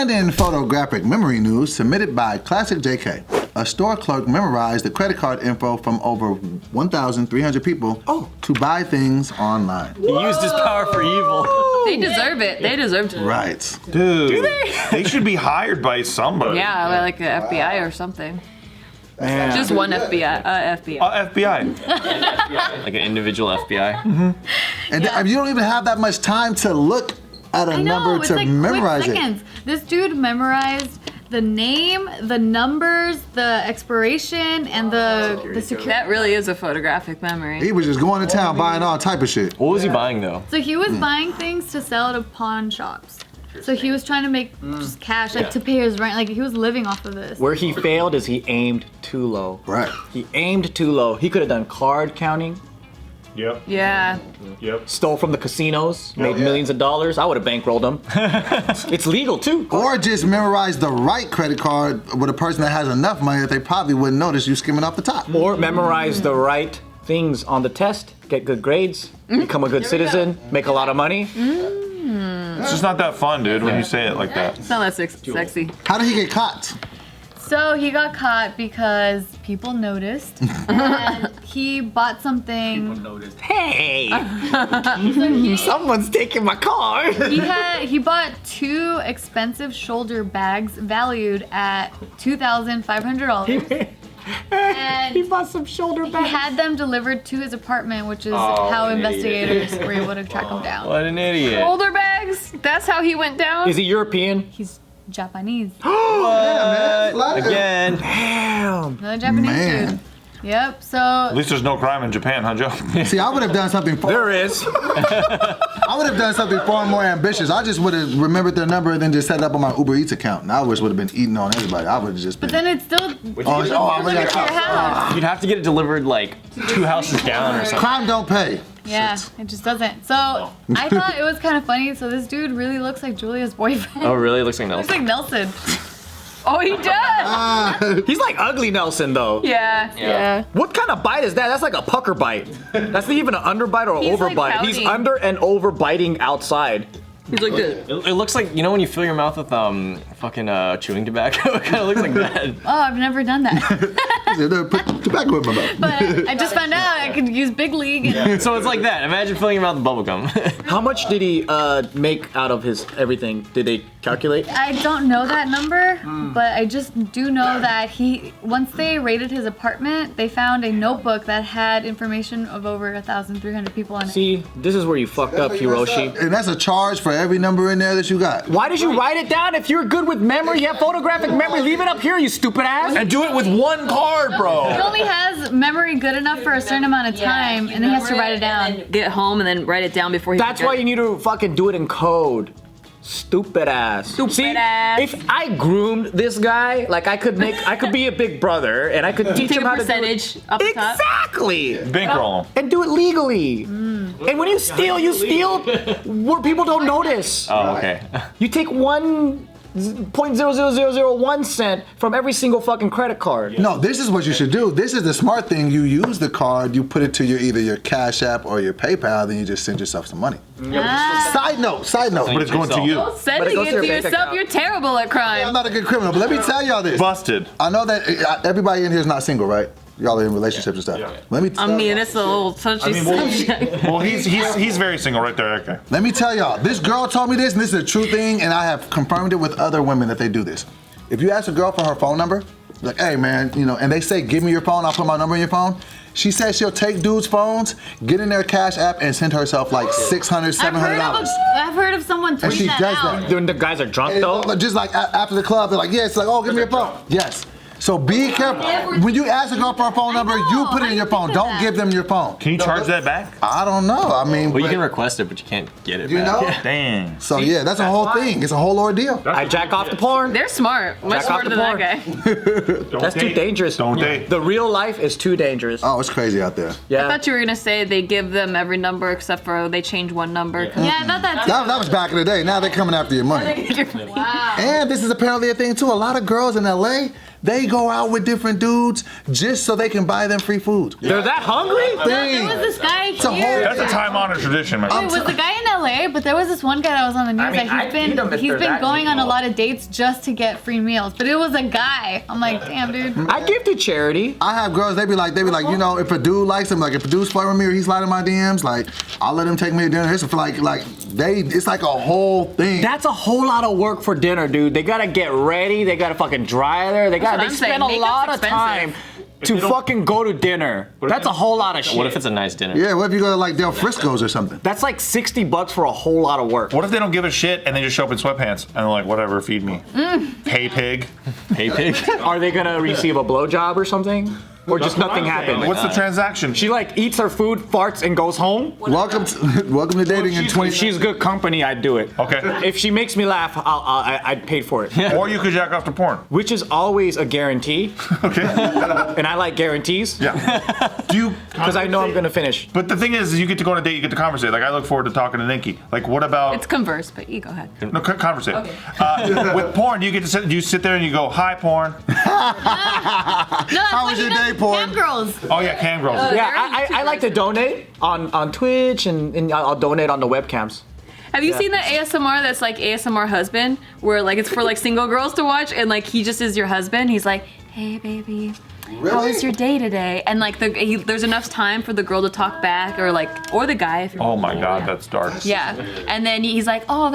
And in photographic memory news submitted by Classic JK, a store clerk memorized the credit card info from over 1,300 people to buy things online. He used his power for evil. They deserve it. They deserve to. Right. Dude, do they should be hired by somebody. Yeah, like the FBI or something. Man. Just one FBI. FBI. Like an individual FBI. And you don't even have that much time to look at a number it's to like memorize quick it. seconds. This dude memorized the name, the numbers, the expiration, and the security. That really is a photographic memory. He was just going to town buying all type of shit. What was he buying though? So he was buying things to sell at pawn shops. So he was trying to make just cash, like to pay his rent. Like he was living off of this. Where he failed is he aimed too low. Right. He aimed too low. He could have done card counting. Yep. Yeah. Yep. Stole from the casinos, made millions of dollars. I would have bankrolled him. It's legal too. Or just memorize the right credit card with a person that has enough money that they probably wouldn't notice you skimming off the top. Or memorize the right things on the test, get good grades, become a good citizen, make a lot of money. It's just not that fun, dude, when you say it like that. It's not that sexy. How did he get caught? So he got caught because people noticed, and he bought something. Hey! Someone's taking my car! He bought 2 expensive shoulder bags valued at $2,500. And He bought some shoulder he bags. had them delivered to his apartment, which is how investigators were able to track him down. What an idiot. Shoulder bags? That's how he went down? Is he European? He's Japanese. Again. Damn! Another Japanese Man. dude. Yep, so At least there's no crime in Japan, huh, Joe? See, I would have done something There is. I would have done something far more ambitious. I just would have remembered their number and then just set it up on my Uber Eats account. And I would have been eating on everybody. I would have just been. but then it's still I already got your caught. house. You'd have to get it delivered like 2 houses down or something. Crime don't pay. Yeah, it just doesn't. So I thought it was kind of funny. So this dude really looks like Julia's boyfriend. Oh, really? It looks like Looks Nelson. like Nelson. Oh, he does. He's like ugly Nelson though. Yeah. What kind of bite is that? That's like a pucker bite. That's not even an underbite or an He's like overbite. He's pouting. under and over biting outside. He's like this. It looks like, you know when you fill your mouth with fucking chewing tobacco? It kind of looks like that. Oh, I've never done that. Put tobacco in my mouth. But I just found out I could use Big League. And So it's like that. Imagine filling your mouth with bubble gum. How much did he make out of his everything? Did they calculate? I don't know that number, but I just do know that once they raided his apartment, they found a notebook that had information of over 1,300 people on it. See, this is where you fucked up, Hiroshi. And that's a charge for every number in there that you got. Why did you write it down? If you're good with memory, you have photographic memory, leave it up here, you stupid ass. And do it with one card, He bro. only has memory good enough for a certain amount of time, and then he has to write it down. Get home and then write it down before he That's why you need to fucking do it in code. Stupid ass. See, ass. if I groomed this guy, like I could be a big brother and I could teach take him a how to do it. percentage up the top. Exactly. Bankroll him. And do it legally. And when you steal where people don't notice. Oh, okay. You take 1.00001 cent from every single fucking credit card. No, this is what you should do. This is the smart thing. You use the card, you put it to either your Cash App or your PayPal, then you just send yourself some money. Side note. But it's going to you. Sending goes it to your to bank yourself, account. you're terrible at I'm crime. not a good criminal, but let me tell y'all this. Busted. I know that everybody in here is not single, right? Y'all are in relationships and stuff. Let me tell I mean, y'all. it's a little touchy subject. Well, he's very single right there. Okay. Let me tell y'all, this girl told me this, and this is a true thing, and I have confirmed it with other women that they do this. If you ask a girl for her phone number, like, hey man, and they say, give me your phone, I'll put my number in your phone. She says she'll take dudes' phones, get in their Cash App, and send herself like $600, $700. I've heard of someone And tweet she that does out. that. When the guys are drunk though. Just like after the club, they're like, yeah, it's like, oh, give me your phone. Yes. So be careful. When you ask a girl for a phone number, you put it in your phone. Don't give them your phone. Can you charge that back? I don't know. I mean, Well, you can request it, but you can't get it you back. know? Dang. So yeah, that's a whole thing. It's a whole ordeal. I jack off the porn. They're smart. Much Jack off smarter the than that porn. guy. That's too dangerous. Don't date. The real life is too dangerous. Oh, it's crazy out there. I Yeah. thought you were gonna say they give them every number except for they change one number. Yeah, I thought that too. That was back in the day. Now they're coming after your money. Wow. And this is apparently a thing too. A lot of girls in LA, They go out with different dudes just so they can buy them free food. They're that hungry? There was this guy a whole- here. That's a time-honored tradition, man. Wait, was the guy in LA? But there was this one guy that was on the news I mean, that I'd feed him if he's they're been that going on a cheap. lot of dates just to get free meals. But it was a guy. I'm like, damn, dude. I give to charity. I have girls, they be like, you know, if a dude likes them, like if a dude's flirting with me or he's sliding my DMs, like I'll let him take me to dinner. It's it's like a whole thing. That's a whole lot of work for dinner, dude. They gotta get ready. They gotta fucking dry there. They what spend I'm saying. a Makeup's lot of expensive. time to fucking go to dinner. That's a whole lot of shit. What if it's a nice dinner? Yeah, what if you go to like Del Frisco's or something? That's like $60 for a whole lot of work. What if they don't give a shit and they just show up in sweatpants and they're like, whatever, feed me. Hey, pig. Hey, pig. Are they gonna receive a blowjob or something? Or just nothing happened? What's the transaction? She like eats her food, farts, and goes home? Welcome to dating in 20. If she's good company, I'd do it. Okay. If she makes me laugh, I'd pay for it. Or you could jack off to porn. Which is always a guarantee. Okay. And I like guarantees. Yeah. Do you? Because I know I'm gonna finish. But the thing is, you get to go on a date, you get to conversate. Like I look forward to talking to Nikki. Like what about? It's converse, but you go ahead. No, conversate. With porn, you get to you sit there and you go, "Hi, porn." No, that's How like was your you know, day, porn? Cam girls. Oh yeah, cam girls. Yeah, I like to donate on Twitch and I'll donate on the webcams. Have you seen that ASMR that's like ASMR husband, where like it's for like single girls to watch, and like he just is your husband? He's like, hey baby, how was your day today? And like there's enough time for the girl to talk back, or the guy. If you're Oh my God, that's dark. Yeah, and then he's like, "Oh,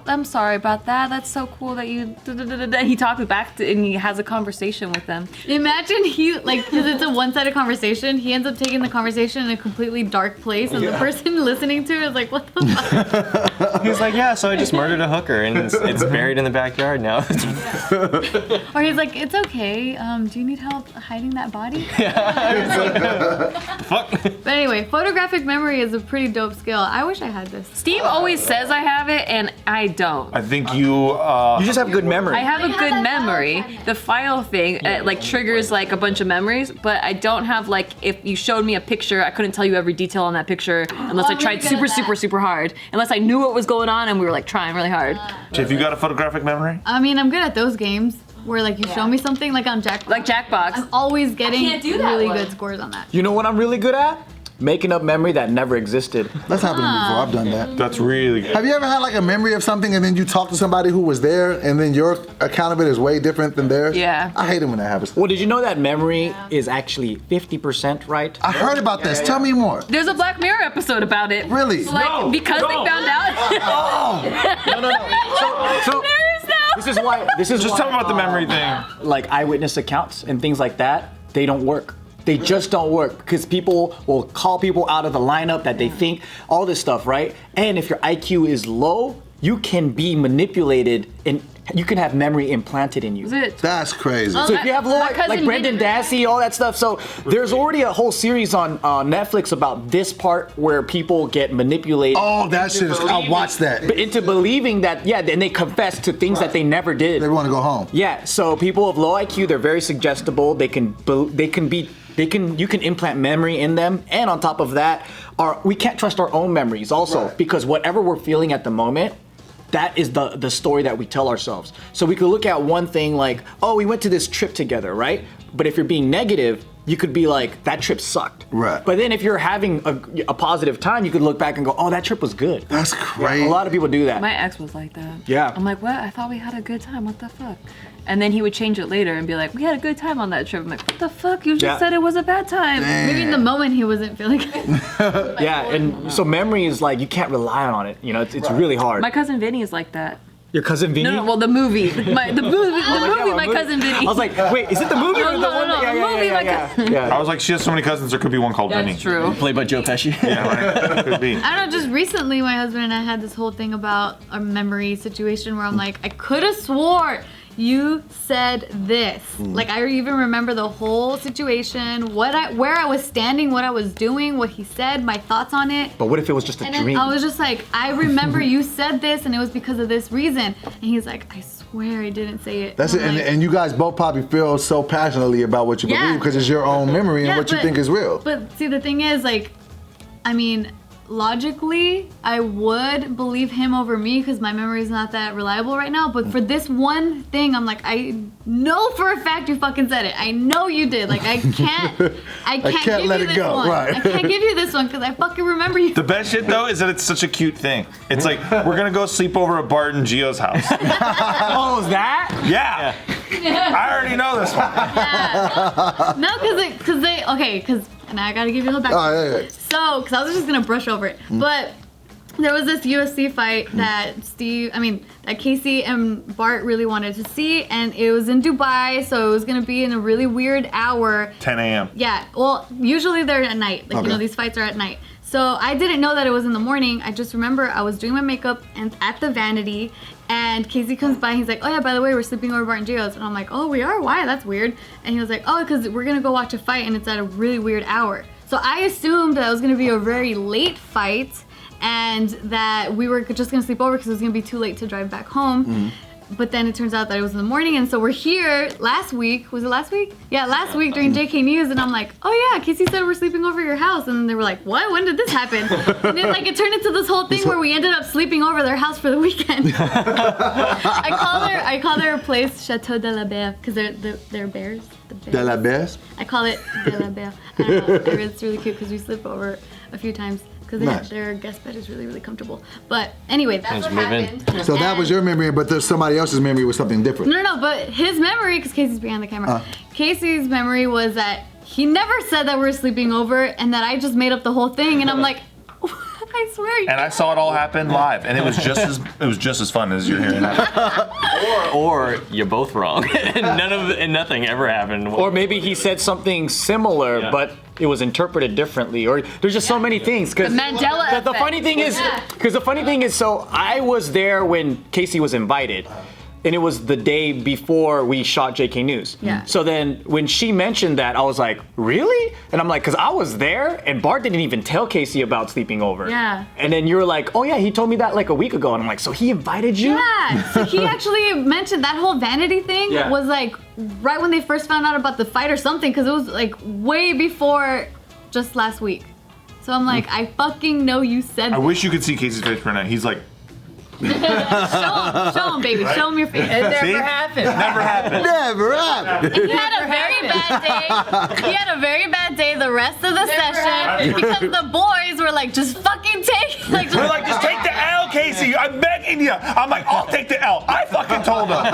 I'm sorry about that. That's so cool that you." He talks back and he has a conversation with them. Imagine because it's a one-sided conversation. He ends up taking the conversation in a completely dark place, and the person listening to it is like, "What the fuck?" He's like, yeah, so I just murdered a hooker and it's buried in the backyard now. Or he's like, "It's okay. Do you need help hiding that body?" Fuck. But anyway, photographic memory is a pretty dope skill. I wish I had this. Steve always says I have it, and I don't. I think you. You just have good memory. I have a good memory. The file thing like triggers like a bunch of memories, but I don't have like if you showed me a picture, I couldn't tell you every detail on that picture unless I tried super hard. Unless I knew what was going on and we were like trying really hard. If you got a photographic memory. I mean, I'm good at those games where like you show me something like on Jackbox. Like Jackbox. I'm always getting can't do that really one. good scores on that. You know what I'm really good at? Making up memory that never existed. That's happened to me before. I've done that. That's really good. Have you ever had like a memory of something and then you talk to somebody who was there and then your account of it is way different than theirs? Yeah. I hate it when that happens. Well, did you know that memory is actually 50% right? I heard about this. Tell me more. There's a Black Mirror episode about it. Really? Like because they found out. No. So There's no. this is Just why, tell me about the memory thing. like eyewitness accounts and things like that, they don't work. They just don't work because people will call people out of the lineup that they think, all this stuff, right? And if your IQ is low, you can be manipulated and you can have memory implanted in you. Is it? That's crazy. Oh, So if you have My cousin like Brendan did- Dassey, all that stuff. So there's already a whole series on Netflix about this part where people get manipulated Oh, that shit is. I watched that. into believing that, yeah, and they confess to things that they never did. They want to go home. Yeah, so people of low IQ, they're very suggestible. You can implant memory in them, and on top of that, we can't trust our own memories also Right. because whatever we're feeling at the moment, that is the story that we tell ourselves. So we could look at one thing like, oh, we went to this trip together, right? But if you're being negative, you could be like, that trip sucked. Right. But then if you're having a positive time, you could look back and go, oh, that trip was good. That's crazy. A lot of people do that. My ex was like that. Yeah. I'm like, what? I thought we had a good time. What the fuck? And then he would change it later and be like, we had a good time on that trip. I'm like, what the fuck? You just Yeah. said it was a bad time. Maybe in the moment he wasn't feeling good. Yeah, and so memory is like, you can't rely on it. You know, it's really hard. My cousin Vinny is like that. Your cousin Vinny? No, well, the movie. The movie, my cousin Vinny. I was like, wait, is it the movie or the No, one? no, Yeah, the yeah, movie, yeah, my yeah, cousin. yeah. I was like, she has so many cousins. There could be one called Vinny. That's true. Played by Joe Pesci. Yeah, right. Could be. I don't know, just recently my husband and I had this whole thing about a memory situation where I'm like, I could have swore you said this. Like I even remember the whole situation, where I was standing, what I was doing, what he said, my thoughts on it. But what if it was just a And then dream? I was just like, I remember you said this and it was because of this reason. And he's like, I swear I didn't say it. That's it. I'm like, And you guys both probably feel so passionately about what you Yeah. believe because it's your own memory and Yeah, what you but- think is real. But see, the thing is, like, I mean, logically, I would believe him over me because my memory is not that reliable right now. But for this one thing, I'm like, I know for a fact you fucking said it. I know you did. Like, I can't can't give let you it this go, one. right. I can't give you this one because I fucking remember you. The best shit though is that it's such a cute thing. It's like we're gonna go sleep over at Bart and Gio's house. Oh, is that? Yeah. I already know this one. No, because and I gotta give you a little back. Oh, yeah. So, because I was just gonna brush over it, but there was this UFC fight that that Casey and Bart really wanted to see, and it was in Dubai, so it was gonna be in a really weird hour. 10 a.m. Yeah, well, usually they're at night. Like, Okay. these fights are at night. So I didn't know that it was in the morning. I just remember I was doing my makeup and at the vanity, and Casey comes by and he's like, oh yeah, by the way, we're sleeping over Bart and Gio's. And I'm like, oh, we are? Why? That's weird. And he was like, oh, because we're gonna go watch a fight and it's at a really weird hour. So I assumed that it was gonna be a very late fight and that we were just gonna sleep over because it was gonna be too late to drive back home. But then it turns out that it was in the morning, and so we're here last week. Was it last week? Yeah, last week during JK News, and I'm like, oh yeah, Casey said we're sleeping over your house, and they were like, what? When did this happen? And then it turned into this whole thing where we ended up sleeping over their house for the weekend. I call their place Chateau de la Belle because they're bears. The bears. De la Best? I call it de la Belle. I don't know. It's really cute because we sleep over a few times. Because Nice. their guest bed is really, really comfortable. But anyway, that's what move in. happened. So that was your memory, but there's somebody else's memory was something different. No, but his memory, because Casey's behind the camera, Casey's memory was that he never said that we were sleeping over and that I just made up the whole thing. And I'm like, I swear. And I saw it all happen live, and it was just as fun as you're hearing now. Or you're both wrong, and nothing ever happened. Or maybe he said something similar, Yeah. but it was interpreted differently. Or there's just so many things. Cause The Mandela the effect. funny thing is, so I was there when Casey was invited. And it was the day before we shot JK News. Yeah. So then when she mentioned that, I was like, really? And I'm like, because I was there and Bart didn't even tell Casey about sleeping over. Yeah. And then you were like, oh yeah, he told me that like a week ago. And I'm like, so he invited you? Yeah. So he actually mentioned that whole vanity thing Yeah. was like right when they first found out about the fight or something, because it was like way before just last week. So I'm like, I fucking know you said I that. wish you could see Casey's face right now. He's like, Show him, baby. Show him your face. see? Never happened. Never happened. He had a very bad day. He had a very bad day the rest of the session because the boys were like, just fucking take like, We're like, just take the L, Casey. I'm begging you. I'm like, I'll take the L. I fucking told him.